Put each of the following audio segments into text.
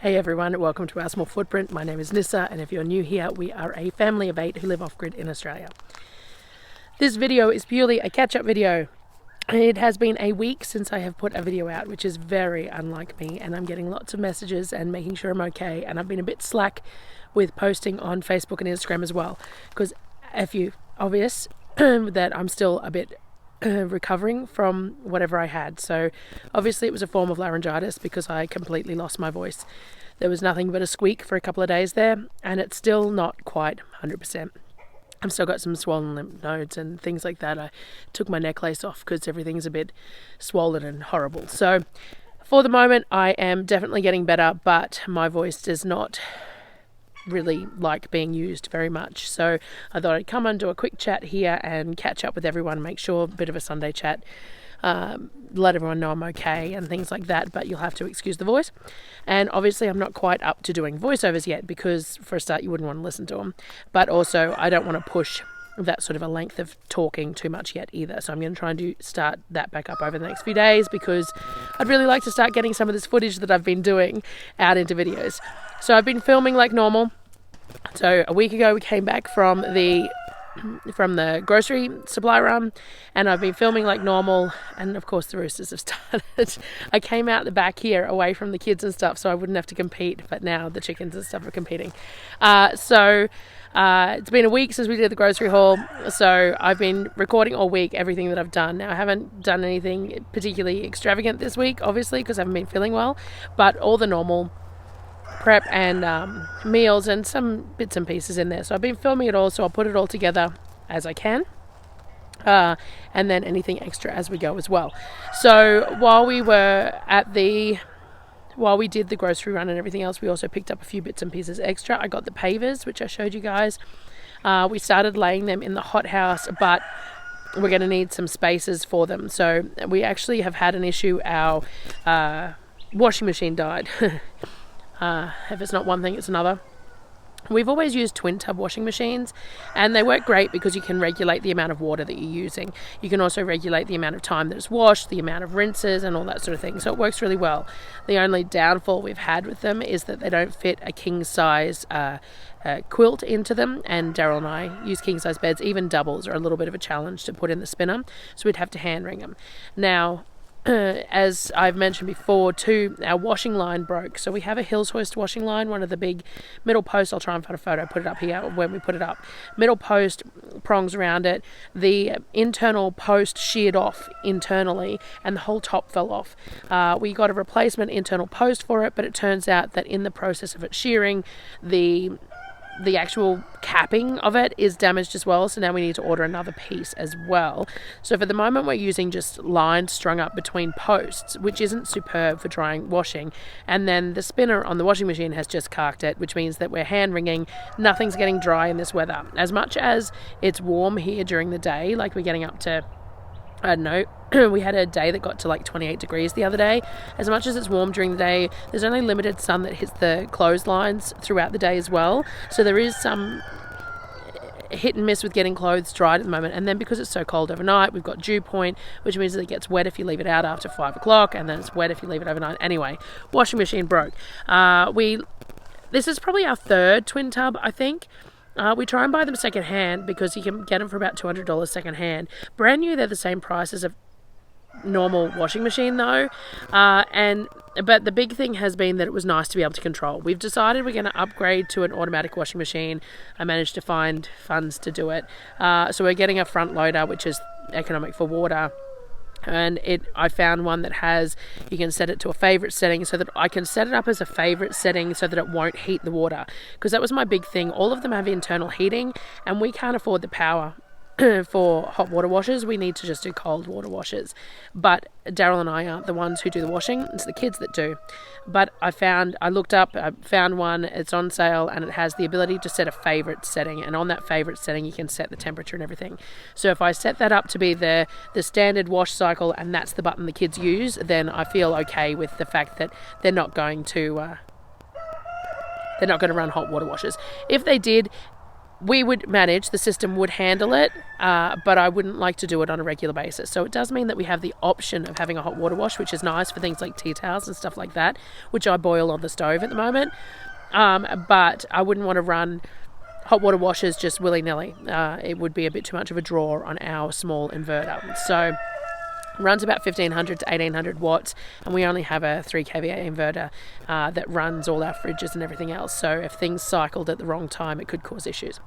Hey everyone, welcome to Our Small Footprint. My name is Nyssa, and if you're new here, we are a family of 8 who live off-grid in Australia. This video is purely a catch-up video. It has been a week since I have put a video out, which is very unlike me, and I'm getting lots of messages and making sure I'm okay, and I've been a bit slack with posting on Facebook and Instagram as well, because if you obvious that I'm still a bit recovering from whatever I had. So obviously it was a form of laryngitis because I completely lost my voice. There was nothing but a squeak for a couple of days there, and it's still not quite 100%. I've still got some swollen lymph nodes and things like that. I took my necklace off because everything's a bit swollen and horrible. So for the moment I am definitely getting better, but my voice does not really like being used very much. So I thought I'd come and do a quick chat here and catch up with everyone, make sure, a bit of a Sunday chat, let everyone know I'm okay and things like that, but you'll have to excuse the voice. And obviously I'm not quite up to doing voiceovers yet because for a start you wouldn't want to listen to them, but also I don't want to push that sort of a length of talking too much yet either. So I'm going to try and start that back up over the next few days because I'd really like to start getting some of this footage that I've been doing out into videos. So I've been filming like normal. So a week ago we came back from the grocery supply run, and I've been filming like normal, and of course the roosters have started. I came out the back here away from the kids and stuff so I wouldn't have to compete, but now the chickens and stuff are competing. So it's been a week since we did the grocery haul, so I've been recording all week everything that I've done. Now I haven't done anything particularly extravagant this week, obviously, because I haven't been feeling well, but all the normal prep and meals and some bits and pieces in there. So I've been filming it all, so I'll put it all together as I can, and then anything extra as we go as well. So while we did the grocery run and everything else, we also picked up a few bits and pieces extra. I got the pavers, which I showed you guys. We started laying them in the hothouse, but we're going to need some spaces for them. So we actually have had an issue. Our washing machine died. If it's not one thing, it's another. We've always used twin tub washing machines, and they work great because you can regulate the amount of water that you're using. You can also regulate the amount of time that it's washed, the amount of rinses and all that sort of thing. So it works really well. The only downfall we've had with them is that they don't fit a king size quilt into them, and Darryl and I use king size beds. Even doubles are a little bit of a challenge to put in the spinner, so we'd have to hand wring them. Now, as I've mentioned before too, our washing line broke. So we have a Hills Hoist washing line, one of the big middle posts. I'll try and find a photo, put it up here when we put it up. Middle post, prongs around it. The internal post sheared off internally and the whole top fell off. We got a replacement internal post for it, but it turns out that in the process of it shearing, the actual capping of it is damaged as well, so now we need to order another piece as well. So for the moment we're using just lines strung up between posts, which isn't superb for drying washing, and then the spinner on the washing machine has just carked it, which means that we're hand wringing. Nothing's getting dry in this weather. As much as it's warm here during the day, like we're getting up to, I don't know, we had a day that got to like 28 degrees the other day. As much as it's warm during the day, there's only limited sun that hits the clotheslines throughout the day as well. So there is some hit and miss with getting clothes dried at the moment. And then because it's so cold overnight, we've got dew point, which means that it gets wet if you leave it out after 5 o'clock, and then it's wet if you leave it overnight. Anyway, washing machine broke. This is probably our third twin tub, I think. We try and buy them second hand because you can get them for about $200 second hand. Brand new, they're the same price as a normal washing machine though, but the big thing has been that it was nice to be able to control. We've decided we're going to upgrade to an automatic washing machine. I managed to find funds to do it, so we're getting a front loader, which is economic for water. And I found one that you can set it to a favorite setting, so that I can set it up as a favorite setting so that it won't heat the water, because that was my big thing. All of them have internal heating and we can't afford the power for hot water washers. We need to just do cold water washers, but Darryl and I aren't the ones who do the washing. It's the kids that do. But I found one, it's on sale, and it has the ability to set a favorite setting, and on that favorite setting you can set the temperature and everything. So if I set that up to be the standard wash cycle, and that's the button the kids use, then I feel okay with the fact that they're not going to run hot water washers. If they did, we would manage, the system would handle it, but I wouldn't like to do it on a regular basis. So it does mean that we have the option of having a hot water wash, which is nice for things like tea towels and stuff like that, which I boil on the stove at the moment. But I wouldn't want to run hot water washers just willy-nilly. It would be a bit too much of a draw on our small inverter. So runs about 1500 to 1800 watts, and we only have a 3 kVA inverter that runs all our fridges and everything else. So if things cycled at the wrong time, it could cause issues.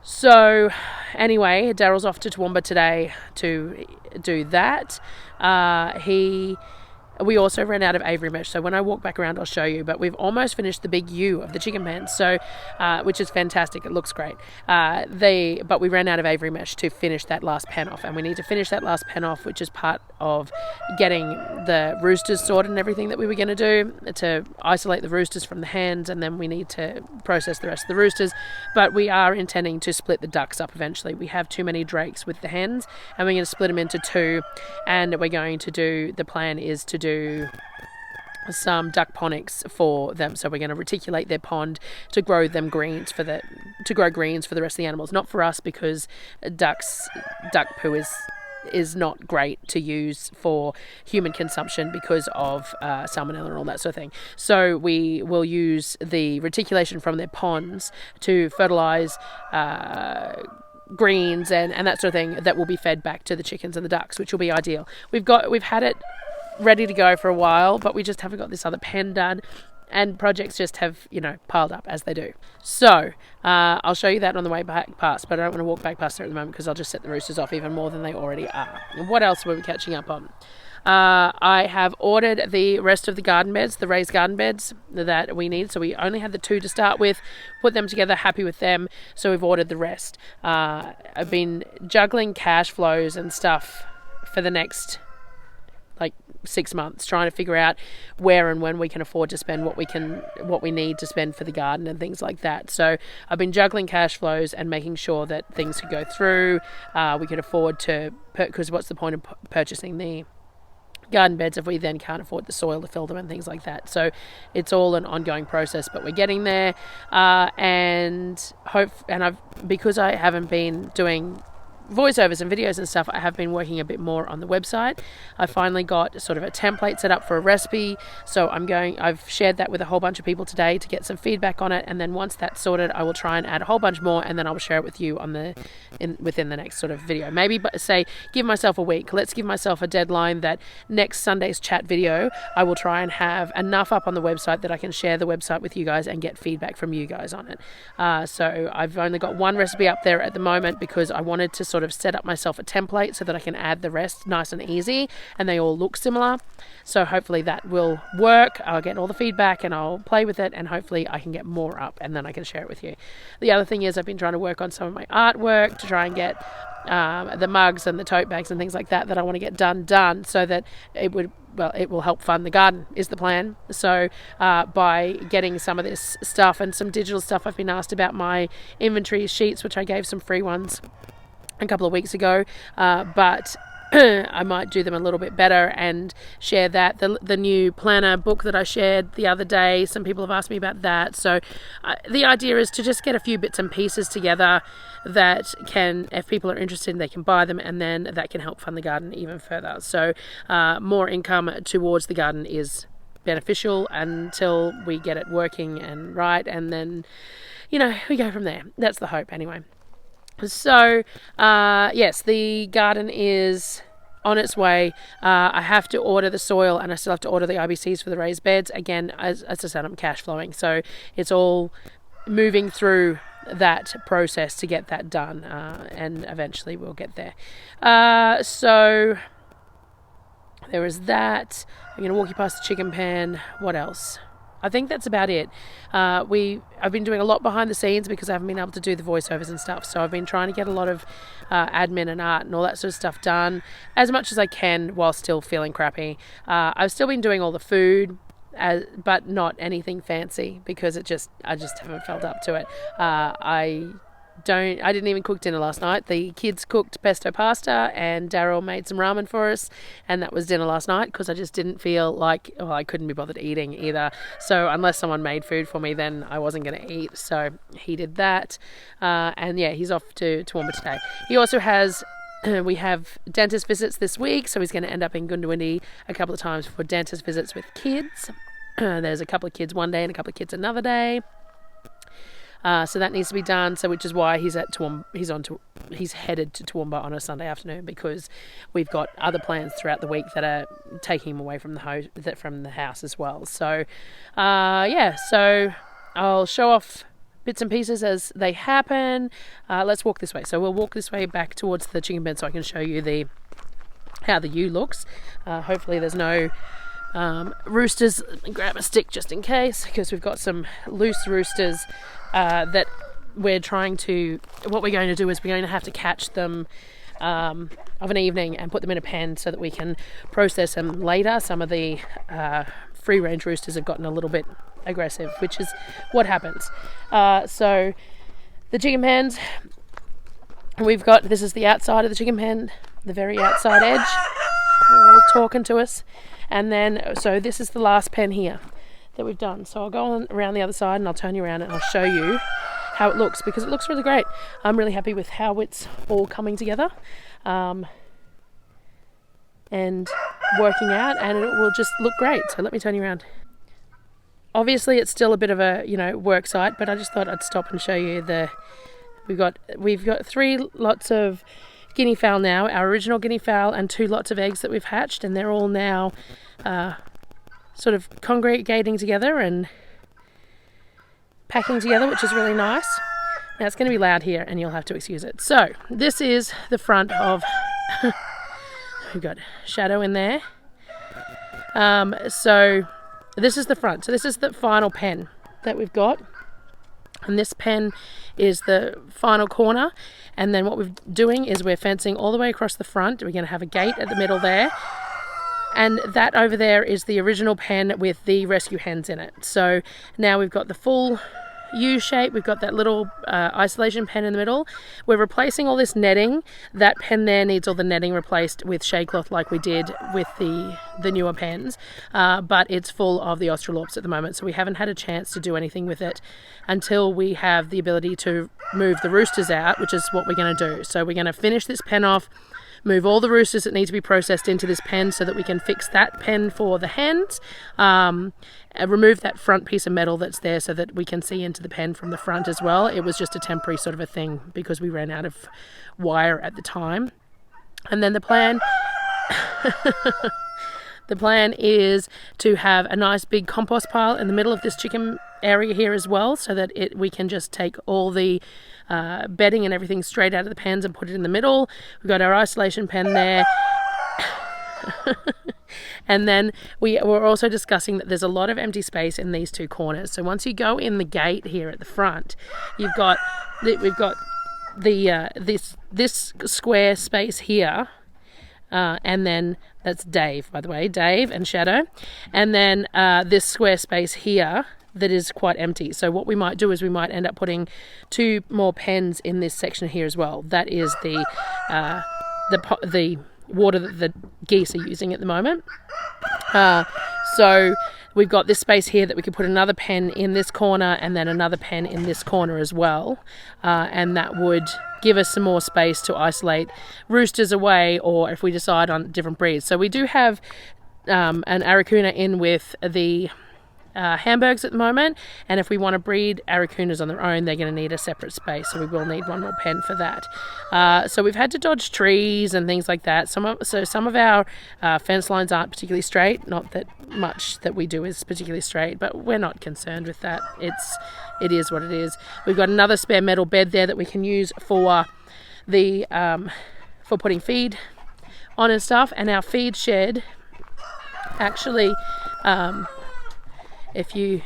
So anyway, Darryl's off to Toowoomba today to do that. We also ran out of aviary mesh, so when I walk back around I'll show you, but we've almost finished the big U of the chicken pen, so which is fantastic. It looks great. But we ran out of aviary mesh to finish that last pen off, and we need to finish that last pen off, which is part of getting the roosters sorted and everything that we were going to do, to isolate the roosters from the hens, and then we need to process the rest of the roosters. But we are intending to split the ducks up eventually. We have too many drakes with the hens, and we're going to split them into 2, and we're going to do, the plan is to do some duck ponics for them. So we're going to reticulate their pond to grow them greens for the rest of the animals. Not for us, because duck poo is not great to use for human consumption because of salmonella and all that sort of thing. So we will use the reticulation from their ponds to fertilize greens and that sort of thing that will be fed back to the chickens and the ducks, which will be ideal. We've had it ready to go for a while, but we just haven't got this other pen done, and projects just have, piled up as they do. So I'll show you that on the way back past, but I don't want to walk back past there at the moment because I'll just set the roosters off even more than they already are. And what else were we catching up on? I have ordered the rest of the garden beds, the raised garden beds that we need. So we only had the 2 to start with, put them together, happy with them. So we've ordered the rest. I've been juggling cash flows and stuff for the next 6 months, trying to figure out where and when we can afford to spend what we need to spend for the garden and things like that. So I've been juggling cash flows and making sure that things could go through. We could afford to, because what's the point of purchasing the garden beds if we then can't afford the soil to fill them and things like that. So it's all an ongoing process, but we're getting there. Because I haven't been doing voiceovers and videos and stuff, I have been working a bit more on the website. I finally got sort of a template set up for a recipe, so I've shared that with a whole bunch of people today to get some feedback on it, and then once that's sorted, I will try and add a whole bunch more, and then I'll share it with you within the next sort of video. Maybe give myself a week. Let's give myself a deadline that next Sunday's chat video, I will try and have enough up on the website that I can share the website with you guys and get feedback from you guys on it. So I've only got one recipe up there at the moment because I wanted to sort of set up myself a template so that I can add the rest nice and easy, and they all look similar. So hopefully that will work. I'll get all the feedback and I'll play with it, and hopefully I can get more up and then I can share it with you. The other thing is I've been trying to work on some of my artwork to try and get the mugs and the tote bags and things like that I want to get done so that it will help fund the garden is the plan. So by getting some of this stuff and some digital stuff, I've been asked about my inventory sheets, which I gave some free ones a couple of weeks ago, but I might do them a little bit better and share that. The new planner book that I shared the other day, some people have asked me about that. So the idea is to just get a few bits and pieces together that can, if people are interested, they can buy them, and then that can help fund the garden even further. So more income towards the garden is beneficial until we get it working and right, and then we go from there. That's the hope anyway. So, yes, the garden is on its way. I have to order the soil, and I still have to order the IBCs for the raised beds. Again, as I said, I'm cash flowing. So it's all moving through that process to get that done, and eventually we'll get there. So there is that. I'm going to walk you past the chicken pen. What else? I think that's about it. I've been doing a lot behind the scenes because I haven't been able to do the voiceovers and stuff. So I've been trying to get a lot of admin and art and all that sort of stuff done as much as I can while still feeling crappy. I've still been doing all the food, but not anything fancy because I just haven't felt up to it. I I didn't even cook dinner last night. The kids cooked pesto pasta and Darryl made some ramen for us, and that was dinner last night because I just didn't feel like, I couldn't be bothered eating either. So unless someone made food for me, then I wasn't going to eat. So he did that. And yeah, he's off to Toowoomba today. He also has... we have dentist visits this week, so he's going to end up in Goondiwindi a couple of times for dentist visits with kids. There's a couple of kids one day and a couple of kids another day. So that needs to be done. So which is why he's at Toowoomba. He's headed to Toowoomba on a Sunday afternoon, because we've got other plans throughout the week that are taking him away from the house as well. So yeah, so I'll show off bits and pieces as they happen. Let's walk this way. So we'll walk this way back towards the chicken pen so I can show you how the ewe looks. Hopefully there's no roosters. Grab a stick just in case, because we've got some loose roosters that what we're going to do is we're going to have to catch them of an evening and put them in a pen so that we can process them later. Some of the free range roosters have gotten a little bit aggressive, which is what happens. So the chicken pens, this is the outside of the chicken pen, the very outside edge. They're all talking to us. And then, so this is the last pen here that we've done. So I'll go on around the other side and I'll turn you around and I'll show you how it looks, because it looks really great. I'm really happy with how it's all coming together and working out, and it will just look great. So let me turn you around. Obviously it's still a bit of a work site, but I just thought I'd stop and show you we've got 3 lots of guinea fowl now, our original guinea fowl, and 2 lots of eggs that we've hatched, and they're all now sort of congregating together and packing together, which is really nice. Now it's going to be loud here and you'll have to excuse it. So this is the front of we've got Shadow in there. So this is the front. So this is the final pen that we've got, and this pen is the final corner. And then what we're doing is we're fencing all the way across the front. We're going to have a gate at the middle there, and that over there is the original pen with the rescue hens in it. So now we've got the full U shape. We've got that little isolation pen in the middle. We're replacing all this netting. That pen there needs all the netting replaced with shade cloth like we did with the newer pens, but it's full of the Australorps at the moment, so we haven't had a chance to do anything with it until we have the ability to move the roosters out, which is what we're going to do. So we're going to finish this pen off, move all the roosters that need to be processed into this pen so that we can fix that pen for the hens, remove that front piece of metal that's there so that we can see into the pen from the front as well. It was just a temporary sort of a thing because we ran out of wire at the time. And then the plan the plan is to have a nice big compost pile in the middle of this chicken area here as well, so that we can just take all the bedding and everything straight out of the pens and put it in the middle. We've got our isolation pen there. And then we're also discussing that there's a lot of empty space in these 2 corners. So once you go in the gate here at the front, we've got this square space here, and then that's Dave, by the way, Dave and Shadow, and then this square space here that is quite empty. So what we might do is we might end up putting 2 more pens in this section here as well. That is the water that the geese are using at the moment. So we've got this space here that we could put another pen in this corner and then another pen in this corner as well, and that would give us some more space to isolate roosters away, or if we decide on different breeds. So we do have an Aracuna in with the Hamburgs at the moment, and if we want to breed Aracunas on their own, they're going to need a separate space, so we will need 1 more pen for that. So we've had to dodge trees and things like that. Some of our fence lines aren't particularly straight. Not that much that we do is particularly straight, but we're not concerned with that. It is what it is. We've got another spare metal bed there that we can use for the for putting feed on and stuff. And our feed shed actually, if you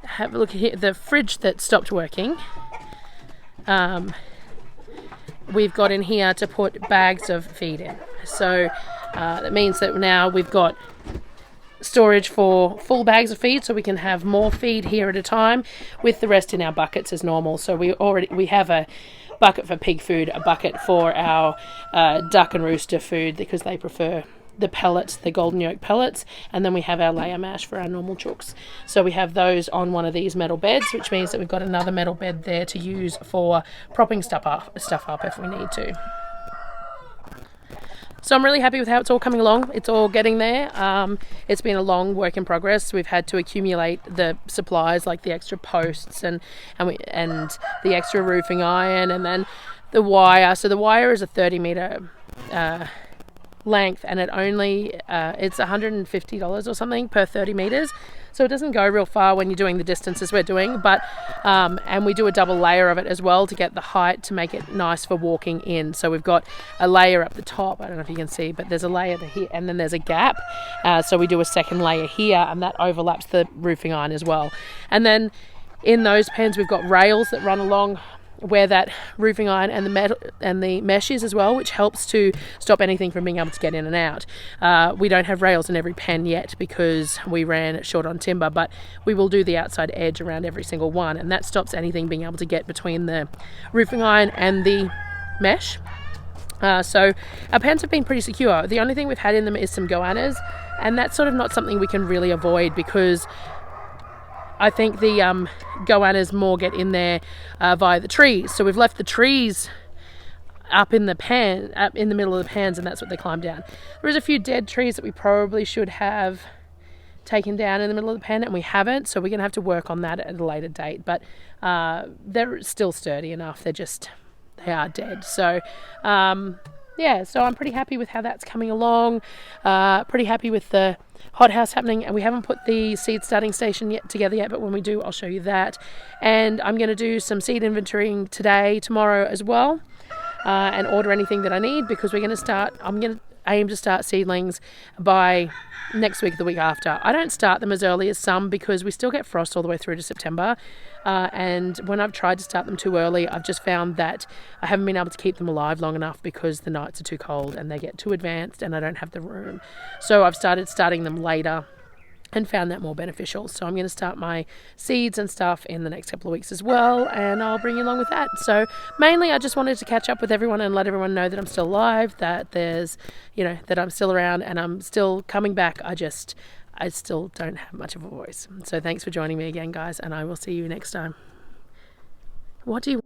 have a look here, the fridge that stopped working, we've got in here to put bags of feed in. So that means that now we've got storage for full bags of feed, so we can have more feed here at a time, with the rest in our buckets as normal. So we have a bucket for pig food, a bucket for our duck and rooster food because they prefer the pellets, the golden yolk pellets, and then we have our layer mash for our normal chooks. So we have those on one of these metal beds, which means that we've got another metal bed there to use for propping stuff up if we need to. So I'm really happy with how it's all coming along. It's all getting there. It's been a long work in progress. We've had to accumulate the supplies like the extra posts and the extra roofing iron, and then the wire. So the wire is a 30-meter length, and it's $150 or something per 30 meters. So it doesn't go real far when you're doing the distances we're doing, but and we do a double layer of it as well to get the height to make it nice for walking in. So we've got a layer up the top, I don't know if you can see, but there's a layer here, and then there's a gap. So we do a second layer here, and that overlaps the roofing iron as well. And then in those pens we've got rails that run along where that roofing iron and the metal and the mesh is as well, which helps to stop anything from being able to get in and out. We don't have rails in every pen yet because we ran short on timber, but we will do the outside edge around every single one, and that stops anything being able to get between the roofing iron and the mesh. So our pens have been pretty secure. The only thing we've had in them is some goannas, and that's sort of not something we can really avoid because I think the goannas more get in there via the trees. So we've left the trees up in the pen, up in the middle of the pans, and that's what they climb down. There is a few dead trees that we probably should have taken down in the middle of the pen, and we haven't. So we're going to have to work on that at a later date. But they're still sturdy enough. They are dead. So yeah, so I'm pretty happy with how that's coming along. Pretty happy with the hothouse happening, and we haven't put the seed starting station together yet, but when we do I'll show you that. And I'm going to do some seed inventorying tomorrow as well, and order anything that I need, because I'm going to aim to start seedlings by next week, the week after. I don't start them as early as some because we still get frost all the way through to September, and when I've tried to start them too early, I've just found that I haven't been able to keep them alive long enough because the nights are too cold and they get too advanced and I don't have the room. So I've starting them later and found that more beneficial. So I'm going to start my seeds and stuff in the next couple of weeks as well, and I'll bring you along with that. So mainly I just wanted to catch up with everyone and let everyone know that I'm still alive, that that I'm still around and I'm still coming back. I still don't have much of a voice. So thanks for joining me again, guys, and I will see you next time. What do you